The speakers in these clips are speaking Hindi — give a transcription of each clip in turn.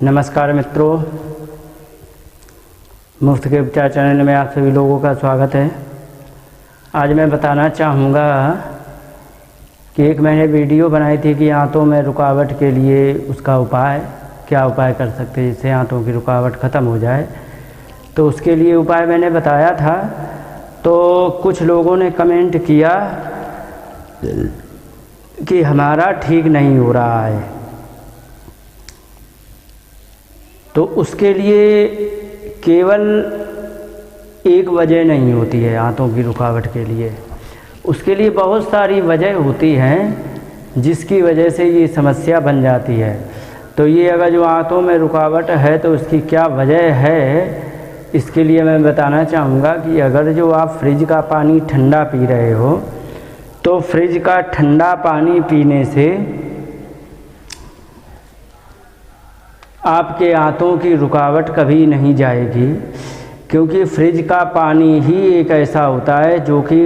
नमस्कार मित्रों, मुफ्त के उपचार चैनल में आप सभी लोगों का स्वागत है। आज मैं बताना चाहूँगा कि एक मैंने वीडियो बनाई थी कि आंतों में रुकावट के लिए उसका उपाय क्या उपाय कर सकते हैं जिससे आंतों की रुकावट ख़त्म हो जाए। तो उसके लिए उपाय मैंने बताया था, तो कुछ लोगों ने कमेंट किया कि हमारा ठीक नहीं हो रहा है। तो उसके लिए केवल एक वजह नहीं होती है आंतों की रुकावट के लिए, उसके लिए बहुत सारी वजह होती हैं जिसकी वजह से ये समस्या बन जाती है। तो ये अगर जो आंतों में रुकावट है तो उसकी क्या वजह है, इसके लिए मैं बताना चाहूँगा कि अगर जो आप फ्रिज का पानी ठंडा पी रहे हो तो फ्रिज का ठंडा पानी पीने से आपके आंतों की रुकावट कभी नहीं जाएगी, क्योंकि फ्रिज का पानी ही एक ऐसा होता है जो कि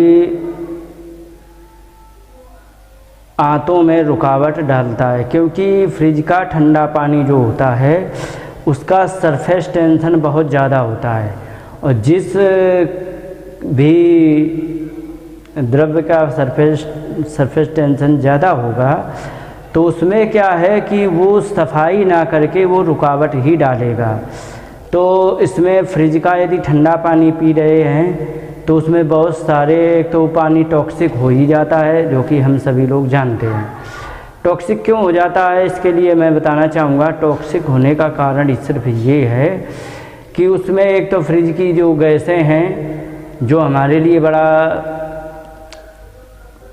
आंतों में रुकावट डालता है। क्योंकि फ्रिज का ठंडा पानी जो होता है उसका सरफेस टेंशन बहुत ज़्यादा होता है, और जिस भी द्रव्य का सरफेस टेंशन ज़्यादा होगा तो उसमें क्या है कि वो सफाई ना करके वो रुकावट ही डालेगा। तो इसमें फ्रिज का यदि ठंडा पानी पी रहे हैं तो उसमें बहुत सारे, तो पानी टॉक्सिक हो ही जाता है जो कि हम सभी लोग जानते हैं। टॉक्सिक क्यों हो जाता है इसके लिए मैं बताना चाहूँगा। टॉक्सिक होने का कारण सिर्फ ये है कि उसमें एक तो फ्रिज की जो गैसें हैं जो हमारे लिए बड़ा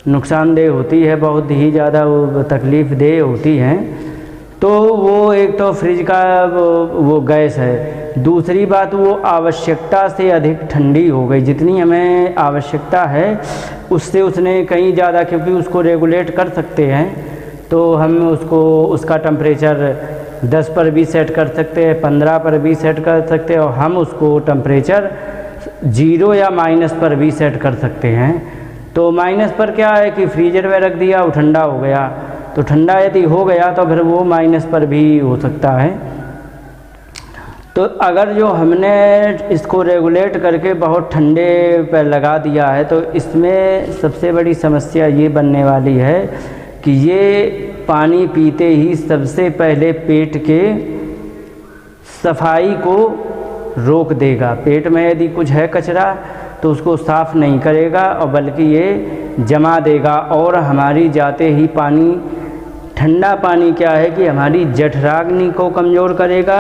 नुकसानदेह होती है, बहुत ही ज़्यादा वो तकलीफ़ देह होती हैं। तो वो एक तो फ्रिज का वो गैस है। दूसरी बात, वो आवश्यकता से अधिक ठंडी हो गई, जितनी हमें आवश्यकता है उससे उसने कहीं ज़्यादा, क्योंकि उसको रेगुलेट कर सकते हैं तो हम उसका टेम्परेचर 10 पर भी सेट कर सकते हैं, 15 पर भी सेट कर सकते हैं, और हम उसको टेम्परेचर 0 या माइनस पर भी सेट कर सकते हैं। तो माइनस पर क्या है कि फ्रीजर में रख दिया, वो ठंडा हो गया, तो ठंडा यदि हो गया तो फिर वो माइनस पर भी हो सकता है। तो अगर जो हमने इसको रेगुलेट करके बहुत ठंडे पर लगा दिया है तो इसमें सबसे बड़ी समस्या ये बनने वाली है कि ये पानी पीते ही सबसे पहले पेट के सफाई को रोक देगा। पेट में यदि कुछ है कचरा तो उसको साफ़ नहीं करेगा, और बल्कि ये जमा देगा। और हमारी जाते ही पानी, ठंडा पानी क्या है कि हमारी जठराग्नि को कमज़ोर करेगा,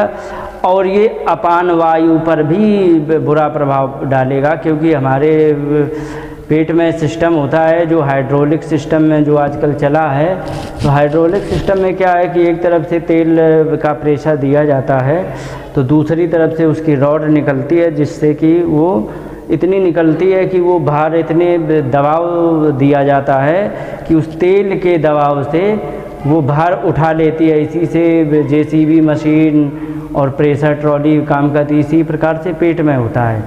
और ये अपान वायु पर भी बुरा प्रभाव डालेगा। क्योंकि हमारे पेट में सिस्टम होता है जो हाइड्रोलिक सिस्टम में जो आजकल चला है, तो हाइड्रोलिक सिस्टम में क्या है कि एक तरफ से तेल का प्रेशर दिया जाता है तो दूसरी तरफ से उसकी रॉड निकलती है, जिससे कि वो इतनी निकलती है कि वो बाहर इतने दबाव दिया जाता है कि उस तेल के दबाव से वो बाहर उठा लेती है। इसी से जेसीबी मशीन और प्रेशर ट्रॉली काम करती है। इसी प्रकार से पेट में होता है।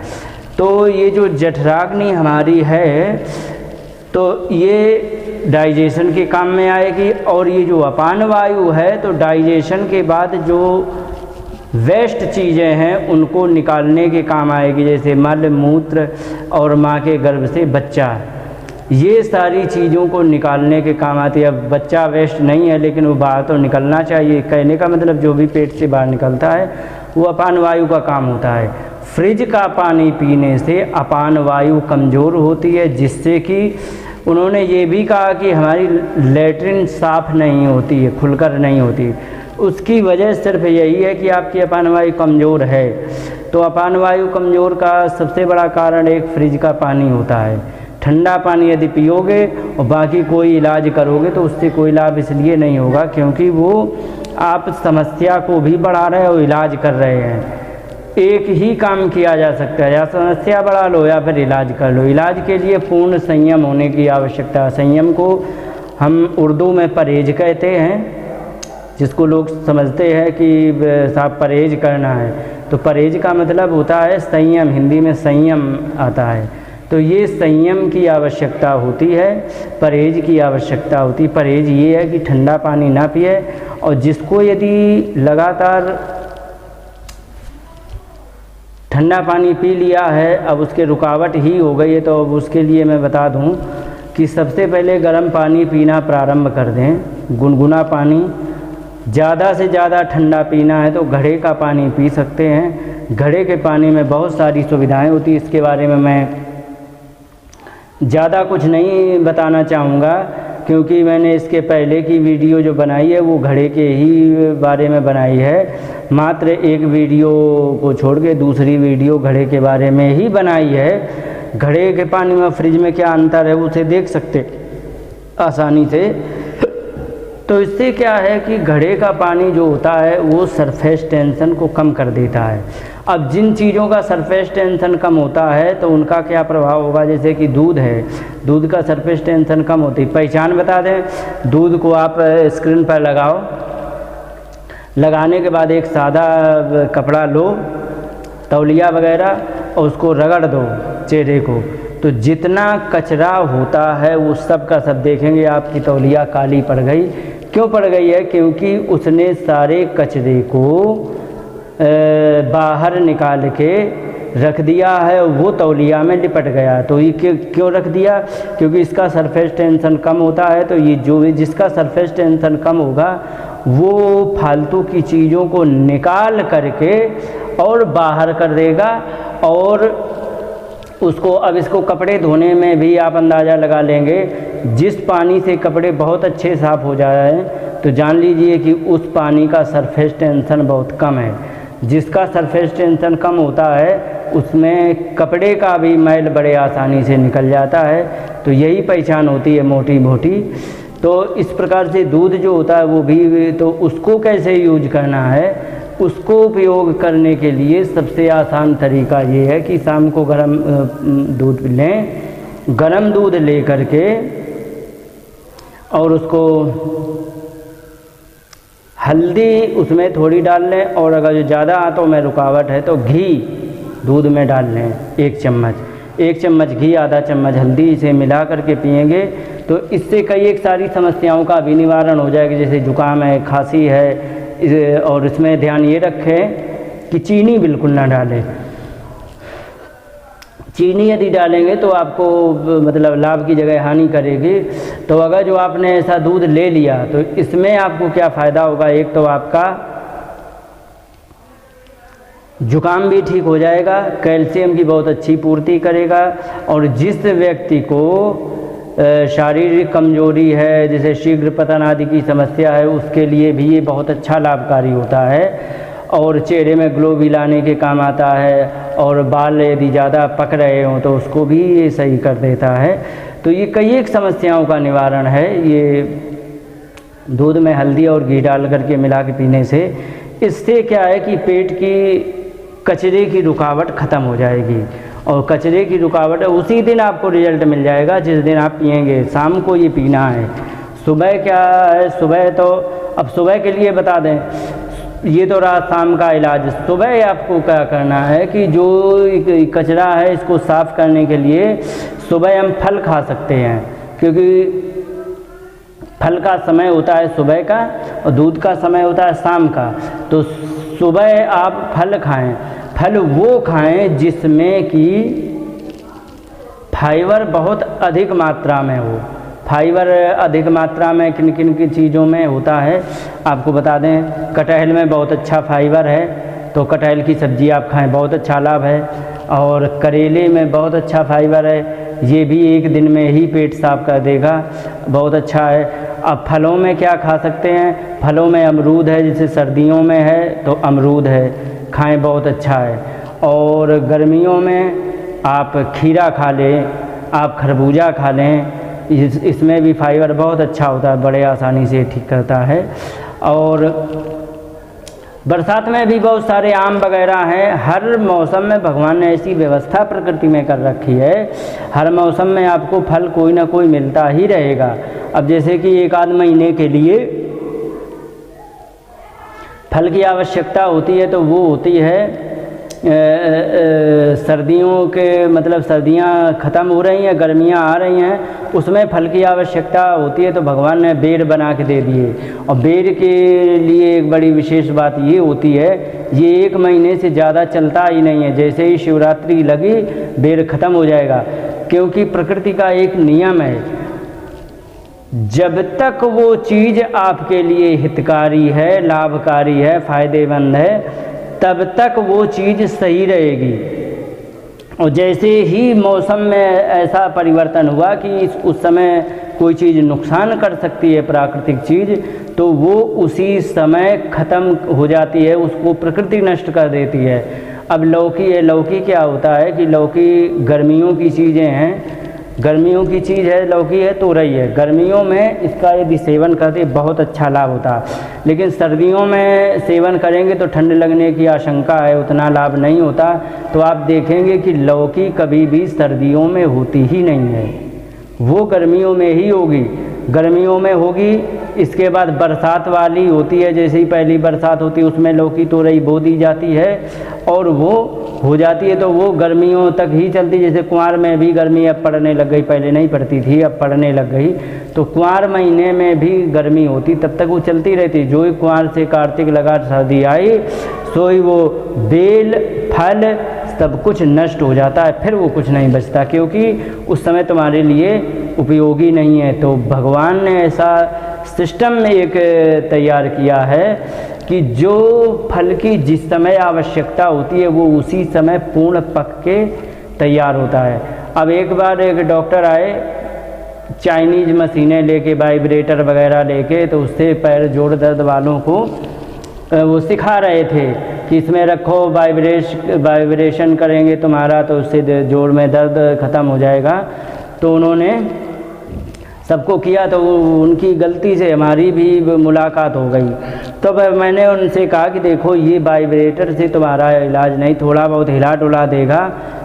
तो ये जो जठराग्नि हमारी है तो ये डाइजेशन के काम में आएगी, और ये जो अपान वायु है तो डाइजेशन के बाद जो वेस्ट चीज़ें हैं उनको निकालने के काम आएगी, जैसे मल मूत्र और माँ के गर्भ से बच्चा, ये सारी चीज़ों को निकालने के काम आती है। अब बच्चा वेस्ट नहीं है लेकिन वो बाहर तो निकलना चाहिए। कहने का मतलब जो भी पेट से बाहर निकलता है वो अपान वायु का काम होता है। फ्रिज का पानी पीने से अपान वायु कमज़ोर होती है, जिससे कि उन्होंने ये भी कहा कि हमारी लैट्रिन साफ़ नहीं होती है, खुलकर नहीं होती। उसकी वजह सिर्फ यही है कि आपकी अपान वायु कमज़ोर है। तो अपान वायु कमज़ोर का सबसे बड़ा कारण एक फ्रिज का पानी होता है। ठंडा पानी यदि पियोगे और बाकी कोई इलाज करोगे तो उससे कोई लाभ इसलिए नहीं होगा क्योंकि वो आप समस्या को भी बढ़ा रहे हैं और इलाज कर रहे हैं। एक ही काम किया जा सकता है, या समस्या बढ़ा लो या फिर इलाज कर लो। इलाज के लिए पूर्ण संयम होने की आवश्यकता है। संयम को हम उर्दू में परहेज कहते हैं, जिसको लोग समझते हैं कि साहब परहेज करना है, तो परहेज का मतलब होता है संयम, हिंदी में संयम आता है। तो ये संयम की आवश्यकता होती है, परहेज की आवश्यकता होती है। परहेज ये है कि ठंडा पानी ना पिए, और जिसको यदि लगातार ठंडा पानी पी लिया है, अब उसके रुकावट ही हो गई है, तो अब उसके लिए मैं बता दूं कि सबसे पहले गर्म पानी पीना प्रारंभ कर दें, गुनगुना पानी। ज़्यादा से ज़्यादा ठंडा पीना है तो घड़े का पानी पी सकते हैं। घड़े के पानी में बहुत सारी सुविधाएं होती हैं, इसके बारे में मैं ज़्यादा कुछ नहीं बताना चाहूँगा, क्योंकि मैंने इसके पहले की वीडियो जो बनाई है वो घड़े के ही बारे में बनाई है। मात्र एक वीडियो को छोड़ के दूसरी वीडियो घड़े के बारे में ही बनाई है। घड़े के पानी में फ्रिज में क्या अंतर है उसे देख सकते आसानी से। तो इससे क्या है कि घड़े का पानी जो होता है वो सरफेस टेंशन को कम कर देता है। अब जिन चीज़ों का सरफेस टेंशन कम होता है तो उनका क्या प्रभाव होगा, जैसे कि दूध है, दूध का सरफेस टेंशन कम होती है। पहचान बता दें, दूध को आप स्क्रीन पर लगाओ, लगाने के बाद एक सादा कपड़ा लो, तौलिया वगैरह, और उसको रगड़ दो चेहरे को, तो जितना कचरा होता है वो सब का सब देखेंगे आपकी तौलिया काली पड़ गई। क्यों पड़ गई है? क्योंकि उसने सारे कचरे को बाहर निकाल के रख दिया है, वो तौलिया में लिपट गया। तो ये क्यों रख दिया? क्योंकि इसका सरफेस टेंशन कम होता है, तो ये जो जिसका सरफेस टेंशन कम होगा वो फालतू की चीज़ों को निकाल करके और बाहर कर देगा। और उसको, अब इसको कपड़े धोने में भी आप अंदाज़ा लगा लेंगे, जिस पानी से कपड़े बहुत अच्छे साफ़ हो जाए तो जान लीजिए कि उस पानी का सरफेस टेंशन बहुत कम है। जिसका सरफेस टेंशन कम होता है उसमें कपड़े का भी मैल बड़े आसानी से निकल जाता है। तो यही पहचान होती है मोटी मोटी। तो इस प्रकार से दूध जो होता है वो भी, तो उसको कैसे यूज करना है, उसको उपयोग करने के लिए सबसे आसान तरीका ये है कि शाम को गर्म दूध लें, गर्म दूध ले करके और उसको हल्दी उसमें थोड़ी डाल लें, और अगर जो ज़्यादा हाथों में रुकावट है तो घी दूध में डाल लें, 1 चम्मच घी, आधा चम्मच हल्दी, से मिला करके पिएंगे तो इससे कई एक सारी समस्याओं का भी निवारण हो जाएगा, जैसे जुकाम है, खांसी है। और इसमें ध्यान ये रखें कि चीनी बिल्कुल ना डालें। चीनी यदि डालेंगे तो आपको मतलब लाभ की जगह हानि करेगी। तो अगर जो आपने ऐसा दूध ले लिया तो इसमें आपको क्या फ़ायदा होगा, एक तो आपका जुकाम भी ठीक हो जाएगा, कैल्शियम की बहुत अच्छी पूर्ति करेगा, और जिस व्यक्ति को शारीरिक कमजोरी है, जैसे शीघ्र पतन आदि की समस्या है, उसके लिए भी ये बहुत अच्छा लाभकारी होता है। और चेहरे में ग्लो भी लाने के काम आता है, और बाल यदि ज़्यादा पक रहे हों तो उसको भी ये सही कर देता है। तो ये कई एक समस्याओं का निवारण है ये दूध में हल्दी और घी डाल करके मिला के पीने से। इससे क्या है कि पेट की कचरे की रुकावट ख़त्म हो जाएगी, और कचरे की रुकावट उसी दिन आपको रिजल्ट मिल जाएगा जिस दिन आप पिएंगे। शाम को ये पीना है। सुबह क्या है, सुबह तो अब सुबह के लिए बता दें, ये तो रहा शाम का इलाज। सुबह आपको क्या करना है कि जो कचरा है इसको साफ़ करने के लिए सुबह हम फल खा सकते हैं, क्योंकि फल का समय होता है सुबह का और दूध का समय होता है शाम का। तो सुबह आप फल खाएं, फल वो खाएं जिसमें कि फाइबर बहुत अधिक मात्रा में हो। फाइबर अधिक मात्रा में किन किन की चीज़ों में होता है आपको बता दें। कटहल में बहुत अच्छा फाइबर है, तो कटहल की सब्ज़ी आप खाएं, बहुत अच्छा लाभ है। और करेले में बहुत अच्छा फाइबर है, ये भी एक दिन में ही पेट साफ कर देगा, बहुत अच्छा है। अब फलों में क्या खा सकते हैं, फलों में अमरूद है, जैसे सर्दियों में है तो अमरूद है, खाएं, बहुत अच्छा है। और गर्मियों में आप खीरा खा लें, आप खरबूजा खा लें, इसमें भी फाइबर बहुत अच्छा होता है, बड़े आसानी से ठीक करता है। और बरसात में भी बहुत सारे आम वगैरह हैं। हर मौसम में भगवान ने ऐसी व्यवस्था प्रकृति में कर रखी है, हर मौसम में आपको फल कोई ना कोई मिलता ही रहेगा। अब जैसे कि 1 आध महीने के लिए फल की आवश्यकता होती है, तो वो होती है सर्दियों के मतलब सर्दियां ख़त्म हो रही हैं, गर्मियां आ रही हैं, उसमें फल की आवश्यकता होती है, तो भगवान ने बेर बना के दे दिए। और बेर के लिए एक बड़ी विशेष बात ये होती है, ये 1 महीने से ज़्यादा चलता ही नहीं है। जैसे ही शिवरात्रि लगी बेर ख़त्म हो जाएगा, क्योंकि प्रकृति का एक नियम है, जब तक वो चीज़ आपके लिए हितकारी है, लाभकारी है, फ़ायदेमंद है, तब तक वो चीज़ सही रहेगी। और जैसे ही मौसम में ऐसा परिवर्तन हुआ कि उस समय कोई चीज़ नुकसान कर सकती है, प्राकृतिक चीज़, तो वो उसी समय ख़त्म हो जाती है, उसको प्रकृति नष्ट कर देती है। अब लौकी है, लौकी क्या होता है कि लौकी गर्मियों की चीज़ें हैं, गर्मियों की चीज़ है, लौकी है, तोरई है। गर्मियों में इसका यदि सेवन करते बहुत अच्छा लाभ होता है, लेकिन सर्दियों में सेवन करेंगे तो ठंड लगने की आशंका है, उतना लाभ नहीं होता। तो आप देखेंगे कि लौकी कभी भी सर्दियों में होती ही नहीं है, वो गर्मियों में ही होगी, गर्मियों में होगी। इसके बाद बरसात वाली होती है, जैसे ही पहली बरसात होती है उसमें लौकी तोरई बो दी जाती है और वो हो जाती है, तो वो गर्मियों तक ही चलती। जैसे कुंवार में भी गर्मी अब पड़ने लग गई, पहले नहीं पड़ती थी, अब पड़ने लग गई, तो कुंवार महीने में भी गर्मी होती, तब तक वो चलती रहती। जो ही कुंवार से कार्तिक लगा सर्दी आई, सोई वो बेल फल सब कुछ नष्ट हो जाता है, फिर वो कुछ नहीं बचता, क्योंकि उस समय तुम्हारे लिए उपयोगी नहीं है। तो भगवान ने ऐसा सिस्टम एक तैयार किया है कि जो फल की जिस समय आवश्यकता होती है वो उसी समय पूर्ण पक के तैयार होता है। अब एक बार एक डॉक्टर आए चाइनीज़ मशीनें लेके, वाइब्रेटर वगैरह लेके, तो उससे पैर जोड़ दर्द वालों को वो सिखा रहे थे कि इसमें रखो, वाइब्रेशन करेंगे तुम्हारा तो उससे जोड़ में दर्द ख़त्म हो जाएगा। तो उन्होंने सबको किया, तो उनकी गलती से हमारी भी मुलाकात हो गई। तो मैंने उनसे कहा कि देखो ये वाइब्रेटर से तुम्हारा इलाज नहीं, थोड़ा बहुत हिला डुला देगा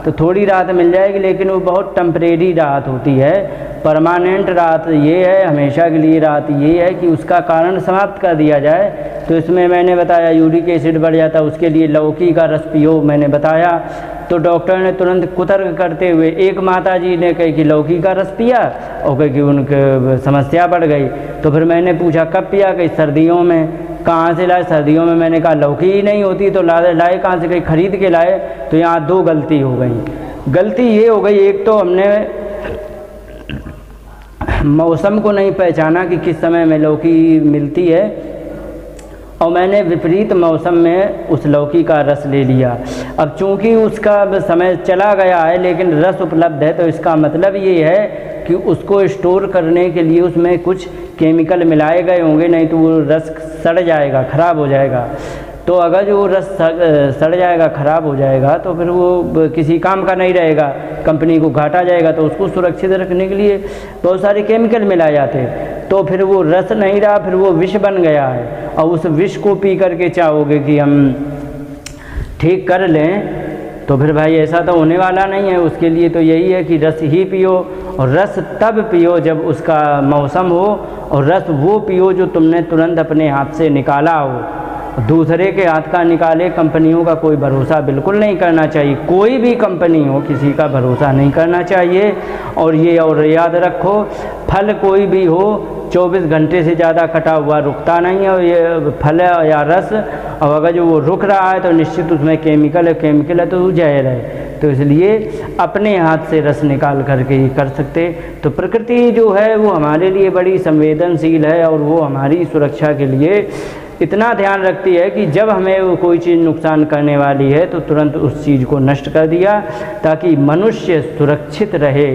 तो थोड़ी राहत मिल जाएगी, लेकिन वो बहुत टेम्परेरी राहत होती है। परमानेंट राहत ये है, हमेशा के लिए राहत ये है कि उसका कारण समाप्त कर दिया जाए। तो इसमें मैंने बताया यूरिक एसिड बढ़ जाता है, उसके लिए लौकी का रस पियो, मैंने बताया। तो डॉक्टर ने तुरंत कुतर्क करते हुए, एक माता जी ने कही कि लौकी का रस पिया और कही कि उनके समस्या बढ़ गई। तो फिर मैंने पूछा कब पिया, कहीं सर्दियों में। कहाँ से लाए? सर्दियों में। मैंने कहा लौकी ही नहीं होती तो लाए कहाँ से? कहीं खरीद के लाए। तो यहाँ 2 गलती हो गई। गलती ये हो गई, एक तो हमने मौसम को नहीं पहचाना कि किस समय में लौकी मिलती है, और मैंने विपरीत मौसम में उस लौकी का रस ले लिया। अब चूंकि उसका समय चला गया है लेकिन रस उपलब्ध है, तो इसका मतलब ये है कि उसको स्टोर करने के लिए उसमें कुछ केमिकल मिलाए गए होंगे, नहीं तो वो रस सड़ जाएगा, ख़राब हो जाएगा। तो अगर जो रस सड़ जाएगा, ख़राब हो जाएगा, तो फिर वो किसी काम का नहीं रहेगा, कंपनी को घाटा जाएगा। तो उसको सुरक्षित रखने के लिए बहुत सारे केमिकल मिलाए जाते हैं, तो फिर वो रस नहीं रहा, फिर वो विष बन गया है। और उस विष को पी करके चाहोगे कि हम ठीक कर लें, तो फिर भाई ऐसा तो होने वाला नहीं है। उसके लिए तो यही है कि रस ही पियो, और रस तब पियो जब उसका मौसम हो, और रस वो पियो जो तुमने तुरंत अपने हाथ से निकाला हो। दूसरे के हाथ का निकाले कंपनियों का कोई भरोसा बिल्कुल नहीं करना चाहिए। कोई भी कंपनी हो, किसी का भरोसा नहीं करना चाहिए। और ये और याद रखो, फल कोई भी हो 24 घंटे से ज़्यादा कटा हुआ रुकता नहीं है। और ये फल या रस, और अगर जो वो रुक रहा है तो निश्चित उसमें केमिकल है तो वो जहर है। तो इसलिए अपने हाथ से रस निकाल करके ही कर सकते। तो प्रकृति जो है वो हमारे लिए बड़ी संवेदनशील है, और वो हमारी सुरक्षा के लिए इतना ध्यान रखती है कि जब हमें कोई चीज़ नुकसान करने वाली है तो तुरंत उस चीज़ को नष्ट कर दिया, ताकि मनुष्य सुरक्षित रहे।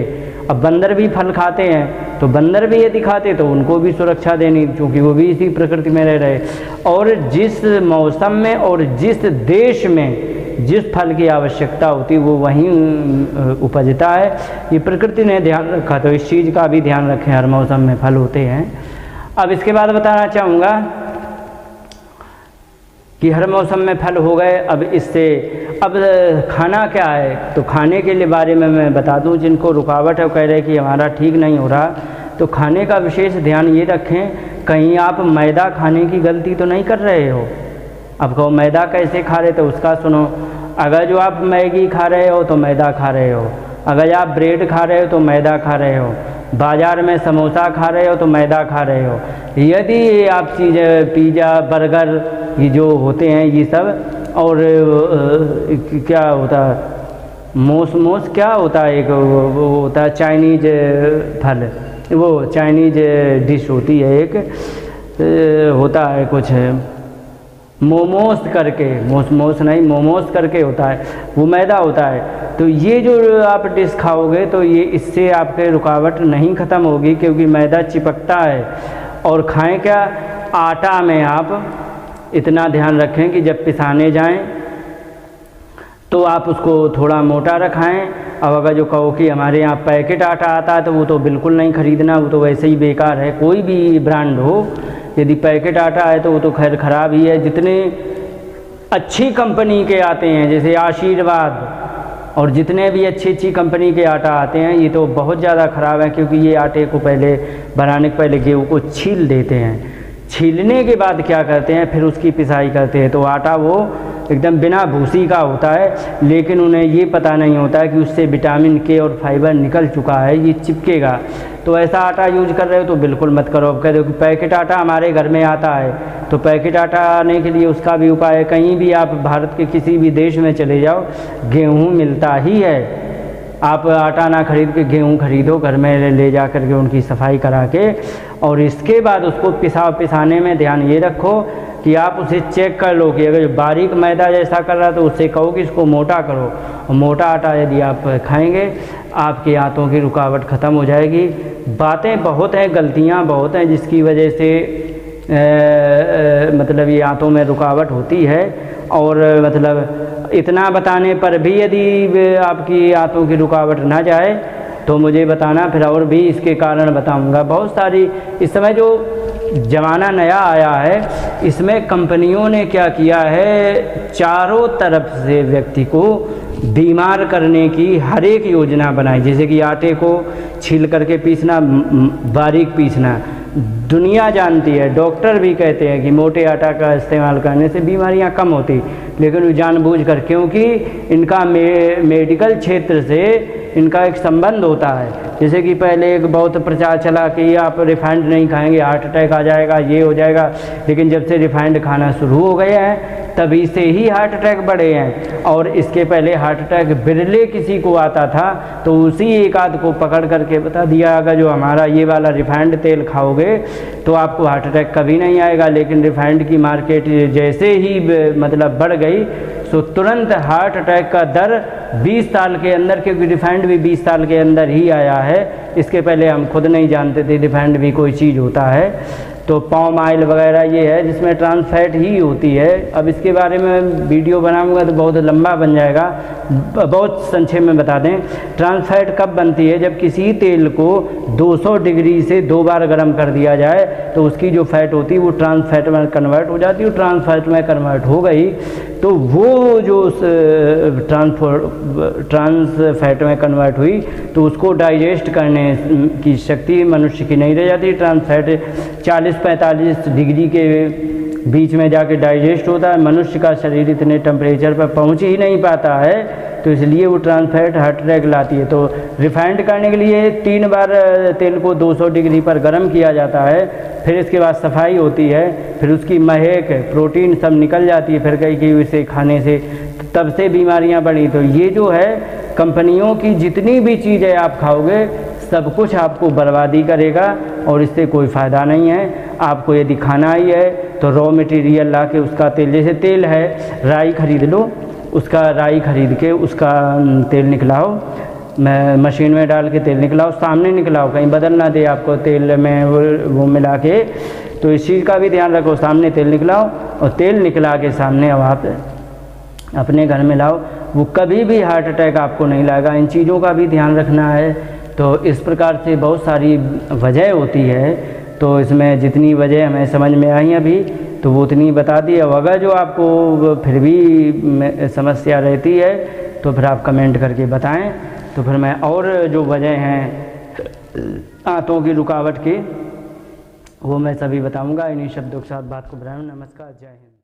अब बंदर भी फल खाते हैं, तो बंदर भी यदि खाते तो उनको भी सुरक्षा देनी, क्योंकि वो भी इसी प्रकृति में रह रहे। और जिस मौसम में और जिस देश में जिस फल की आवश्यकता होती वो वहीं उपजता है। ये प्रकृति ने ध्यान रखा, तो इस चीज़ का भी ध्यान रखें, हर मौसम में फल होते हैं। अब इसके बाद बताना चाहूँगा कि हर मौसम में फल हो गए। अब इससे अब खाना क्या है, तो खाने के लिए बारे में मैं बता दूं। जिनको रुकावट है, कह रहे कि हमारा ठीक नहीं हो रहा, तो खाने का विशेष ध्यान ये रखें, कहीं आप मैदा खाने की गलती तो नहीं कर रहे हो। अब कहो मैदा कैसे खा रहे, तो उसका सुनो। अगर जो आप मैगी खा रहे हो तो मैदा खा रहे हो, अगर आप ब्रेड खा रहे हो तो मैदा खा रहे हो, बाज़ार में समोसा खा रहे हो तो मैदा खा रहे हो। यदि आप चीज़ें पिज़्ज़ा बर्गर ये जो होते हैं ये सब, और क्या होता मोस क्या होता है, एक वो होता है चाइनीज फल, वो चाइनीज डिश होती है, एक होता है कुछ मोमोस करके, मोमोस नहीं मोमोस करके होता है, वो मैदा होता है। तो ये जो आप डिश खाओगे तो ये इससे आपके रुकावट नहीं ख़त्म होगी, क्योंकि मैदा चिपकता है। और खाएं क्या, आटा में आप इतना ध्यान रखें कि जब पिसाने जाएं तो आप उसको थोड़ा मोटा रखाएं। अब अगर जो कहो कि हमारे यहाँ पैकेट आटा आता है तो वो तो बिल्कुल नहीं ख़रीदना, वो तो वैसे ही बेकार है, कोई भी ब्रांड हो। यदि पैकेट आटा है तो वो तो खैर ख़राब ही है। जितने अच्छी कंपनी के आते हैं जैसे आशीर्वाद और जितने भी अच्छी कंपनी के आटा आते हैं ये तो बहुत ज़्यादा ख़राब है, क्योंकि ये आटे को पहले बनाने के पहले गेहूँ को छील देते हैं, छीलने के बाद क्या करते हैं फिर उसकी पिसाई करते हैं, तो आटा वो एकदम बिना भूसी का होता है। लेकिन उन्हें ये पता नहीं होता है कि उससे विटामिन के और फाइबर निकल चुका है, ये चिपकेगा। तो ऐसा आटा यूज कर रहे हो तो बिल्कुल मत करो। अब कह दो कि पैकेट आटा हमारे घर में आता है, तो पैकेट आटा आने के लिए उसका भी उपाय है। कहीं भी आप भारत के किसी भी देश में चले जाओ गेहूँ मिलता ही है। आप आटा ना खरीद के गेहूँ खरीदो, घर में ले जा कर के उनकी सफाई करा के, और इसके बाद उसको पिसाने में ध्यान ये रखो कि आप उसे चेक कर लो कि अगर बारीक मैदा जैसा कर रहा है तो उससे कहो कि इसको मोटा करो। और मोटा आटा यदि आप खाएंगे आपके आंतों की रुकावट ख़त्म हो जाएगी। बातें बहुत हैं, गलतियाँ बहुत हैं जिसकी वजह से मतलब ये आंतों में रुकावट होती है। और मतलब इतना बताने पर भी यदि आपकी आंतों की रुकावट ना जाए तो मुझे बताना, फिर और भी इसके कारण बताऊंगा। बहुत सारी इस समय जो ज़माना नया आया है इसमें कंपनियों ने क्या किया है, चारों तरफ से व्यक्ति को बीमार करने की हर एक योजना बनाई। जैसे कि आटे को छील करके पीसना, बारीक पीसना, दुनिया जानती है, डॉक्टर भी कहते हैं कि मोटे आटा का इस्तेमाल करने से बीमारियां कम होती, लेकिन वो जानबूझकर, क्योंकि इनका मेडिकल क्षेत्र से इनका एक संबंध होता है। जैसे कि पहले एक बहुत प्रचार चला कि आप रिफाइंड नहीं खाएंगे हार्ट अटैक आ जाएगा, ये हो जाएगा, लेकिन जब से रिफाइंड खाना शुरू हो गए हैं तभी से ही हार्ट अटैक बढ़े हैं। और इसके पहले हार्ट अटैक बिरले किसी को आता था तो उसी एक आध को पकड़ करके बता दिया, अगर जो हमारा ये वाला रिफाइंड तेल खाओगे तो आपको हार्ट अटैक कभी नहीं आएगा। लेकिन रिफाइंड की मार्केट जैसे ही मतलब बढ़ गई तो तुरंत हार्ट अटैक का दर 20 साल के अंदर, क्योंकि रिफाइंड भी 20 साल के अंदर ही आया है, इसके पहले हम खुद नहीं जानते थे रिफाइंड भी कोई चीज़ होता है। तो पाम ऑयल वगैरह ये है जिसमें ट्रांस फैट ही होती है। अब इसके बारे में वीडियो बनाऊंगा तो बहुत लंबा बन जाएगा, बहुत संक्षेप में बता दें। ट्रांस फैट कब बनती है, जब किसी तेल को 200 डिग्री से 2 बार गर्म कर दिया जाए तो उसकी जो फैट होती है वो ट्रांस फैट में कन्वर्ट हो जाती है। ट्रांस फैट में कन्वर्ट हो गई तो वो जो ट्रांस फैट में कन्वर्ट हुई तो उसको डाइजेस्ट करने की शक्ति मनुष्य की नहीं रह जाती। ट्रांस फैट 40-45 डिग्री के बीच में जाके डाइजेस्ट होता है। मनुष्य का शरीर इतने टेम्परेचर पर पहुंच ही नहीं पाता है, तो इसलिए वो ट्रांस फैट हार्ट अटैक लाती है। तो रिफाइंड करने के लिए 3 बार तेल को 200 डिग्री पर गर्म किया जाता है, फिर इसके बाद सफाई होती है, फिर उसकी महक प्रोटीन सब निकल जाती है, फिर कहीं इसे खाने से तब से बीमारियां बढ़ी। तो ये जो है कंपनियों की जितनी भी चीज़ें आप खाओगे सब कुछ आपको बर्बादी करेगा और इससे कोई फ़ायदा नहीं है। आपको यदि खाना ही है तो रॉ मटेरियल ला के उसका तेल, जैसे तेल है राई खरीद लो, उसका राई खरीद के उसका तेल निकलाओ, मशीन में डाल के तेल निकलाओ, सामने निकलाओ, कहीं बदल ना दे आपको तेल में वो मिला के। तो इस चीज़ का भी ध्यान रखो, सामने तेल निकलाओ और तेल निकला के सामने अब आप अपने घर में लाओ, वो कभी भी हार्ट अटैक आपको नहीं लाएगा। इन चीज़ों का भी ध्यान रखना है। तो इस प्रकार से बहुत सारी वजह होती है, तो इसमें जितनी वजह हमें समझ में आई अभी तो वो उतनी बता दी। अब अगर जो आपको फिर भी समस्या रहती है तो फिर आप कमेंट करके बताएं, तो फिर मैं और जो वजह हैं आंतों की रुकावट की वो मैं सभी बताऊंगा। इन्हीं शब्दों के साथ बात को बढ़ाऊँ। नमस्कार, जय हिंद।